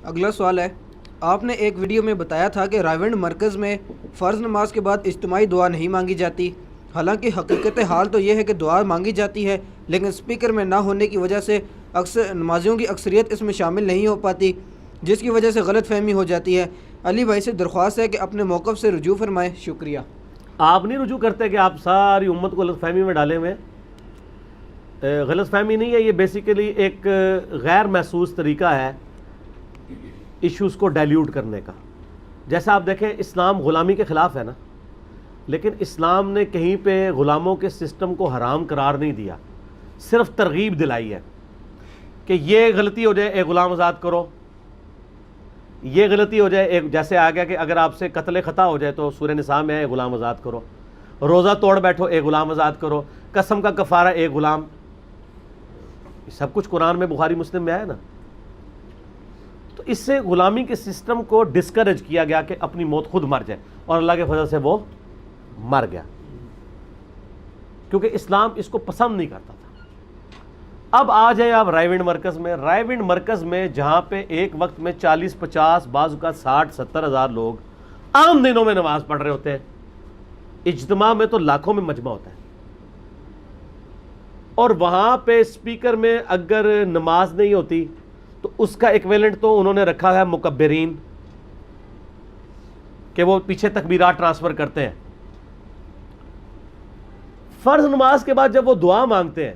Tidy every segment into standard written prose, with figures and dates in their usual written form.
اگلا سوال ہے، آپ نے ایک ویڈیو میں بتایا تھا کہ رائیونڈ مرکز میں فرض نماز کے بعد اجتماعی دعا نہیں مانگی جاتی، حالانکہ حقیقت حال تو یہ ہے کہ دعا مانگی جاتی ہے، لیکن اسپیکر میں نہ ہونے کی وجہ سے اکثر نمازیوں کی اکثریت اس میں شامل نہیں ہو پاتی، جس کی وجہ سے غلط فہمی ہو جاتی ہے۔ علی بھائی سے درخواست ہے کہ اپنے موقف سے رجوع فرمائیں، شکریہ۔ آپ نہیں رجوع کرتے کہ آپ ساری امت کو غلط فہمی میں ڈالے ہوئے؟ غلط فہمی نہیں ہے، یہ بیسیکلی ایک غیر محسوس طریقہ ہے ایشوز کو ڈائلیوٹ کرنے کا۔ جیسا آپ دیکھیں، اسلام غلامی کے خلاف ہے نا، لیکن اسلام نے کہیں پہ غلاموں کے سسٹم کو حرام قرار نہیں دیا، صرف ترغیب دلائی ہے کہ یہ غلطی ہو جائے ایک غلام آزاد کرو، یہ غلطی ہو جائے ایک، جیسے آ گیا کہ اگر آپ سے قتل خطا ہو جائے تو سورہ نساء میں ہے ایک غلام آزاد کرو، روزہ توڑ بیٹھو ایک غلام آزاد کرو، قسم کا کفارہ ایک غلام، یہ سب کچھ قرآن میں بخاری مسلم میں ہے نا۔ تو اس سے غلامی کے سسٹم کو ڈسکریج کیا گیا کہ اپنی موت خود مر جائے، اور اللہ کے فضل سے وہ مر گیا، کیونکہ اسلام اس کو پسند نہیں کرتا تھا۔ اب آ جائیں آپ رائیونڈ مرکز میں۔ رائیونڈ مرکز میں جہاں پہ ایک وقت میں 40-50 بعض اوقات 60-70 ہزار لوگ عام دنوں میں نماز پڑھ رہے ہوتے ہیں، اجتماع میں تو لاکھوں میں مجمع ہوتا ہے، اور وہاں پہ اسپیکر میں اگر نماز نہیں ہوتی تو اس کا ایکویلنٹ تو انہوں نے رکھا ہے مکبرین، کہ وہ پیچھے تکبیرات ٹرانسفر کرتے ہیں۔ فرض نماز کے بعد جب وہ دعا مانگتے ہیں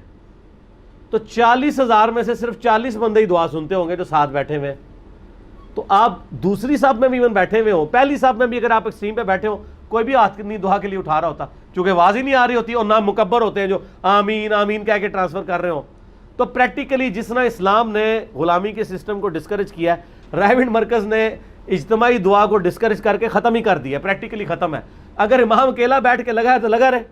تو 40,000 میں سے صرف 40 بندے ہی دعا سنتے ہوں گے جو ساتھ بیٹھے ہوئے ہیں۔ تو آپ دوسری صف میں بھی ایون بیٹھے ہوئے ہوں، پہلی صف میں بھی اگر آپ ایکسٹریم پہ بیٹھے ہوں، کوئی بھی ہاتھ نہیں دعا کے لیے اٹھا رہا ہوتا، چونکہ آواز ہی نہیں آ رہی ہوتی، اور نہ مکبر ہوتے ہیں جو آمین آمین کہہ کے ٹرانسفر کر رہے ہوں۔ تو پریکٹیکلی جس طرح اسلام نے غلامی کے سسٹم کو ڈسکریج کیا ہے، رائیونڈ مرکز نے اجتماعی دعا کو ڈسکریج کر کے ختم ہی کر دیا، پریکٹیکلی ختم ہے۔ اگر امام اکیلا بیٹھ کے لگا ہے تو لگا رہے،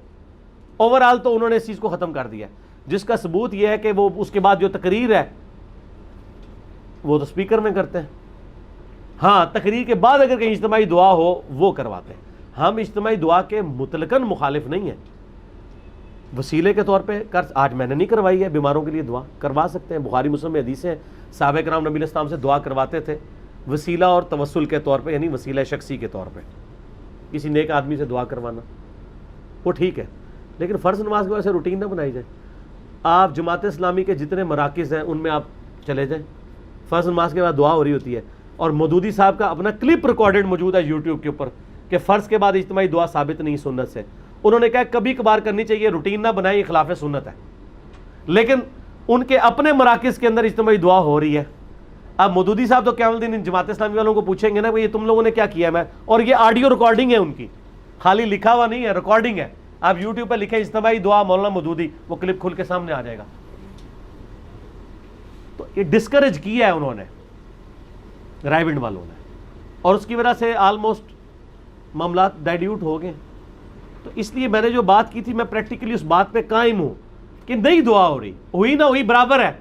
اوور آل تو انہوں نے اس چیز کو ختم کر دیا، جس کا ثبوت یہ ہے کہ وہ اس کے بعد جو تقریر ہے وہ تو اسپیکر میں کرتے ہیں۔ ہاں، تقریر کے بعد اگر کہیں اجتماعی دعا ہو وہ کرواتے ہیں۔ ہم اجتماعی دعا کے مطلقاً مخالف نہیں ہیں، وسیلے کے طور پہ آج میں نے نہیں کروائی ہے، بیماروں کے لیے دعا کروا سکتے ہیں، بخاری مسلم میں حدیثیں ہیں، صحابہ کرام نبی علیہ السلام سے دعا کرواتے تھے وسیلہ اور توسل کے طور پہ، یعنی وسیلہ شخصی کے طور پہ کسی نیک آدمی سے دعا کروانا، وہ ٹھیک ہے، لیکن فرض نماز کے وجہ سے روٹین نہ بنائی جائے۔ آپ جماعت اسلامی کے جتنے مراکز ہیں ان میں آپ چلے جائیں، فرض نماز کے بعد دعا ہو رہی ہوتی ہے، اور مودودی صاحب کا اپنا کلپ ریکارڈڈ موجود ہے یوٹیوب کے اوپر کہ فرض کے بعد اجتماعی دعا ثابت نہیں سنت سے۔ انہوں نے کہا کبھی کبھار کرنی چاہیے، روٹین نہ بنائیں، یہ خلاف سنت ہے، لیکن ان کے اپنے مراکز کے اندر اجتماعی دعا ہو رہی ہے۔ اب مودودی صاحب تو قیامت الدین جماعت اسلامی والوں کو پوچھیں گے نا کہ یہ تم لوگوں نے کیا کیا ہے، اور یہ آڈیو ریکارڈنگ ہے ان کی، خالی لکھا ہوا نہیں ہے، ریکارڈنگ ہے۔ آپ یوٹیوب پہ لکھیں اجتماعی دعا مولانا مودودی، وہ کلپ کھل کے سامنے آ جائے گا۔ تو یہ ڈسکریج کیا ہے انہوں نے، رائیونڈ والوں نے، اور اس کی وجہ سے آلموسٹ معاملات ڈائلیوٹ ہو گئے۔ تو اس لیے میں نے جو بات کی تھی، میں پریکٹیکلی اس بات پہ قائم ہوں کہ نہیں دعا ہو رہی، ہوئی نہ ہوئی برابر ہے،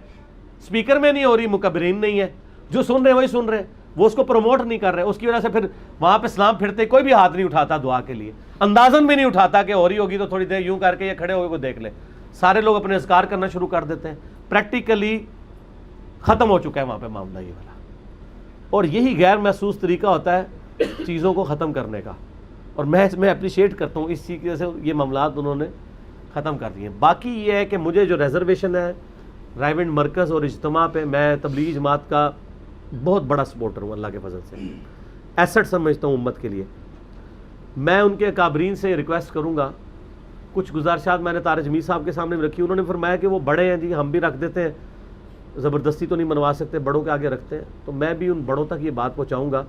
اسپیکر میں نہیں ہو رہی، مکبرین نہیں ہے، جو سن رہے وہی سن رہے، وہ اس کو پروموٹ نہیں کر رہے، اس کی وجہ سے پھر وہاں پہ اسلام پھرتے کوئی بھی ہاتھ نہیں اٹھاتا دعا کے لیے، اندازن بھی نہیں اٹھاتا کہ ہو رہی ہوگی تو تھوڑی دیر یوں کر کے یہ کھڑے ہوئے کو دیکھ لے، سارے لوگ اپنے اذکار کرنا شروع کر دیتے ہیں۔ پریکٹیکلی ختم ہو چکا ہے وہاں پہ معاملہ یہ والا، اور یہی غیر محسوس طریقہ ہوتا ہے چیزوں کو ختم کرنے کا، اور میں اپریشیٹ کرتا ہوں اس چیز کی وجہ سے یہ معاملات انہوں نے ختم کر دیے۔ باقی یہ ہے کہ مجھے جو ریزرویشن ہے رائیونڈ مرکز اور اجتماع پہ، میں تبلیغی جماعت کا بہت بڑا سپورٹر ہوں اللہ کے فضل سے، ایسٹ سمجھتا ہوں امت کے لیے۔ میں ان کے اکابرین سے ریکویسٹ کروں گا، کچھ گزارشات میں نے طارق جمیل صاحب کے سامنے بھی رکھی، انہوں نے فرمایا کہ وہ بڑے ہیں جی، ہم بھی رکھ دیتے ہیں، زبردستی تو نہیں منوا سکتے، بڑوں کے آگے رکھتے ہیں، تو میں بھی ان بڑوں تک یہ بات پہنچاؤں گا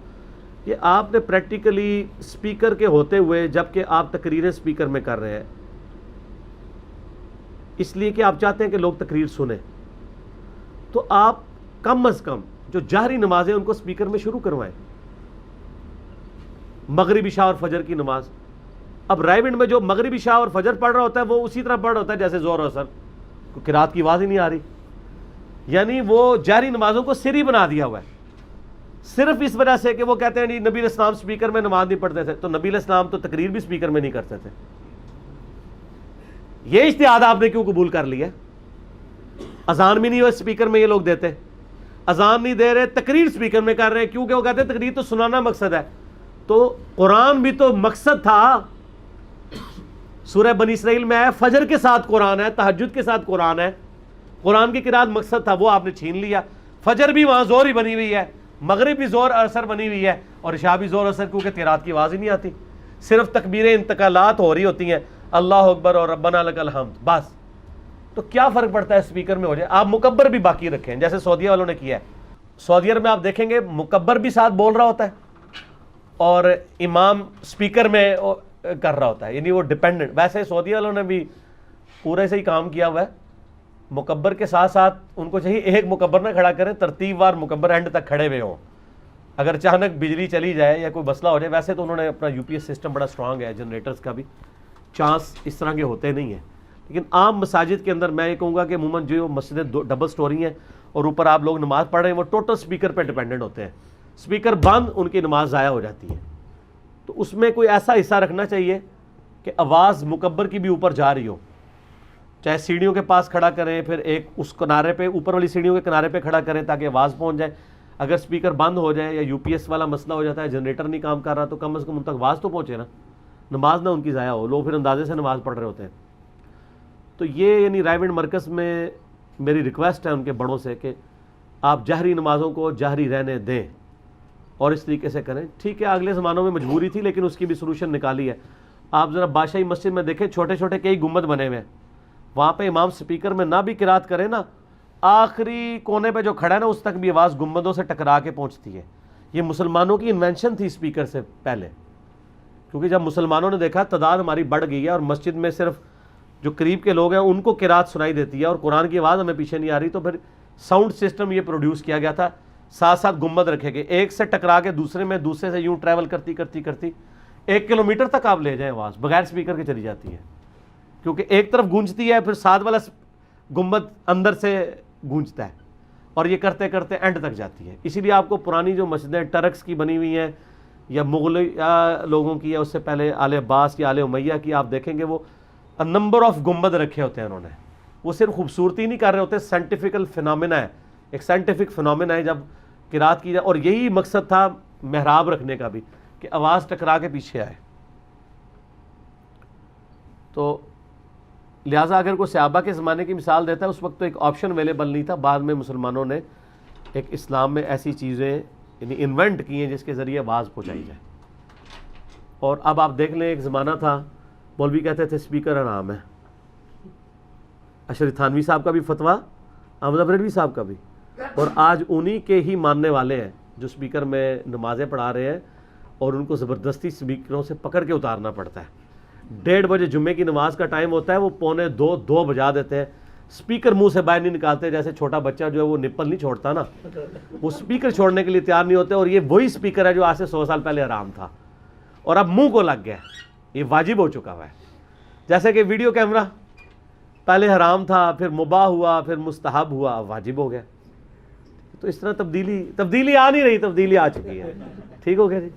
کہ آپ نے پریکٹیکلی اسپیکر کے ہوتے ہوئے، جب کہ آپ تقریریں اسپیکر میں کر رہے ہیں، اس لیے کہ آپ چاہتے ہیں کہ لوگ تقریر سنیں، تو آپ کم از کم جو جہری نمازیں ان کو اسپیکر میں شروع کروائیں، مغرب عشاء اور فجر کی نماز۔ اب رائیونڈ میں جو مغرب عشاء اور فجر پڑھ رہا ہوتا ہے وہ اسی طرح پڑھ رہا ہوتا ہے جیسے ظہر اور عصر، قرات کی آواز ہی نہیں آ رہی، یعنی وہ جہری نمازوں کو سری بنا دیا ہوا ہے، صرف اس وجہ سے کہ وہ کہتے ہیں نبی علیہ السلام اسپیکر میں نماز نہیں پڑھتے تھے، تو نبی علیہ السلام تو تقریر بھی اسپیکر میں نہیں کرتے تھے۔ یہ اجتہاد آپ نے کیوں قبول کر لیا؟ اذان بھی نہیں ہو اسپیکر میں یہ لوگ دیتے، اذان نہیں دے رہے, تقریر سپیکر میں کر رہے ہیں, کیونکہ وہ کہتے ہیں تقریر تو سنانا مقصد ہے. تو قرآن بھی تو مقصد تھا. سورہ بنی اسرائیل میں ہے فجر کے ساتھ قرآن ہے, تہجد کے ساتھ قرآن ہے. قرآن کی قرات مقصد تھا, وہ آپ نے چھین لیا. فجر بھی وہاں زور ہی بنی ہوئی ہے, مغرب بھی زور اثر بنی ہوئی ہے, اور عشاء بھی زور اثر, کیونکہ قرات کی آواز ہی نہیں آتی, صرف تکبیریں انتقالات ہو رہی ہوتی ہیں, اللہ اکبر اور ربنا لک الحمد بس. تو کیا فرق پڑتا ہے اسپیکر میں ہو جائے. آپ مکبر بھی باقی رکھیں جیسے سعودیہ والوں نے کیا ہے. سعودیہ میں آپ دیکھیں گے مکبر بھی ساتھ بول رہا ہوتا ہے اور امام اسپیکر میں کر رہا ہوتا ہے, یعنی وہ ڈیپینڈنٹ. ویسے سعودیہ والوں نے بھی پورے سے ہی کام کیا ہوا ہے, مکبر کے ساتھ ساتھ ان کو چاہیے ایک مکبر نہ کھڑا کریں, ترتیب وار مکبر اینڈ تک کھڑے ہوئے ہوں, اگر اچانک بجلی چلی جائے یا کوئی مسئلہ ہو جائے. ویسے تو انہوں نے اپنا یو پی ایس سسٹم بڑا اسٹرانگ ہے, جنریٹرز کا بھی چانس اس طرح کے ہوتے نہیں ہیں. لیکن عام مساجد کے اندر میں یہ کہوں گا کہ عموماً جو مسجدیں ڈبل سٹوری ہیں اور اوپر آپ لوگ نماز پڑھ رہے ہیں, وہ ٹوٹل اسپیکر پہ ڈیپینڈنٹ ہوتے ہیں. اسپیکر بند, ان کی نماز ضائع ہو جاتی ہے. تو اس میں کوئی ایسا حصہ رکھنا چاہیے کہ آواز مکبر کی بھی اوپر جا رہی ہو, چاہے سیڑھیوں کے پاس کھڑا کریں, پھر ایک اس کنارے پہ اوپر والی سیڑھیوں کے کنارے پہ کھڑا کریں تاکہ آواز پہنچ جائے. اگر اسپیکر بند ہو جائے یا یو پی ایس والا مسئلہ ہو جاتا ہے, جنریٹر نہیں کام کر رہا, تو کم از کم ان تک آواز تو پہنچے نا, نماز نہ ان کی ضائع ہو. لوگ پھر اندازے سے نماز پڑھ رہے ہوتے ہیں. تو یہ یعنی رائیونڈ مرکز میں میری ریکویسٹ ہے ان کے بڑوں سے کہ آپ جہری نمازوں کو جہری رہنے دیں اور اس طریقے سے کریں. ٹھیک ہے اگلے زمانوں میں مجبوری تھی, لیکن اس کی بھی سلوشن نکالی ہے. آپ ذرا بادشاہی مسجد میں دیکھیں, چھوٹے چھوٹے کئی گنبد بنے ہوئے ہیں, وہاں پہ امام سپیکر میں نہ بھی قرات کرے نا, آخری کونے پہ جو کھڑا ہے نا اس تک بھی آواز گنبدوں سے ٹکرا کے پہنچتی ہے. یہ مسلمانوں کی انوینشن تھی اسپیکر سے پہلے, کیونکہ جب مسلمانوں نے دیکھا تعداد ہماری بڑھ گئی ہے اور مسجد میں صرف جو قریب کے لوگ ہیں ان کو قرات سنائی دیتی ہے اور قرآن کی آواز ہمیں پیچھے نہیں آ رہی, تو پھر ساؤنڈ سسٹم یہ پروڈیوس کیا گیا تھا. ساتھ ساتھ گنبد رکھے گئے, ایک سے ٹکرا کے دوسرے میں, دوسرے سے یوں ٹریول کرتی کرتی کرتی 1 کلومیٹر تک آپ لے جائیں آواز بغیر اسپیکر کے چلی جاتی ہے, کیونکہ ایک طرف گونجتی ہے, پھر ساتھ والا گنبد اندر سے گونجتا ہے, اور یہ کرتے کرتے اینڈ تک جاتی ہے. اسی لیے آپ کو پرانی جو مسجدیں ٹرکس کی بنی ہوئی ہیں یا مغلیہ لوگوں کی, یا اس سے پہلے آل عباس یا آل امیہ کی, آپ دیکھیں گے وہ نمبر آف گنبد رکھے ہوتے ہیں انہوں نے. وہ صرف خوبصورتی نہیں کر رہے ہوتے, سائنٹیفکل فنامنا ہے, ایک سائنٹیفک فنامنا ہے جب قرات کی جائے. اور یہی مقصد تھا محراب رکھنے کا بھی, کہ آواز ٹکرا کے پیچھے آئے. تو لہٰذا اگر کوئی صحابہ کے زمانے کی مثال دیتا ہے, اس وقت تو ایک آپشن اویلیبل نہیں تھا, بعد میں مسلمانوں نے ایک اسلام میں ایسی چیزیں یعنی انوینٹ کی ہیں جس کے ذریعے آواز پہنچائی جائے. اور اب آپ دیکھ لیں, ایک زمانہ تھا مولوی کہتے تھے اسپیکر حرام ہے. اشرف تھانوی صاحب کا بھی فتویٰ, احمد بریلوی صاحب کا بھی, اور آج انہی کے ہی ماننے والے ہیں جو اسپیکر میں نمازیں پڑھا رہے ہیں, اور ان کو زبردستی اسپیکروں سے پکڑ کے اتارنا پڑتا ہے. 1:30 بجے جمعے کی نماز کا ٹائم ہوتا ہے, وہ 1:45 بجا دیتے ہیں, اسپیکر منہ سے باہر نہیں نکالتے. جیسے چھوٹا بچہ جو ہے وہ نپل نہیں چھوڑتا نا, وہ اسپیکر چھوڑنے کے لیے تیار نہیں ہوتے. اور یہ وہی اسپیکر ہے جو آج سے 100 سال پہلے حرام تھا, اور اب منہ کو لگ گیا, یہ واجب ہو چکا ہوا ہے. جیسے کہ ویڈیو کیمرہ پہلے حرام تھا, پھر مباح ہوا, پھر مستحب ہوا, واجب ہو گیا. تو اس طرح تبدیلی آ نہیں رہی, تبدیلی آ چکی ہے. ٹھیک ہو گیا جی.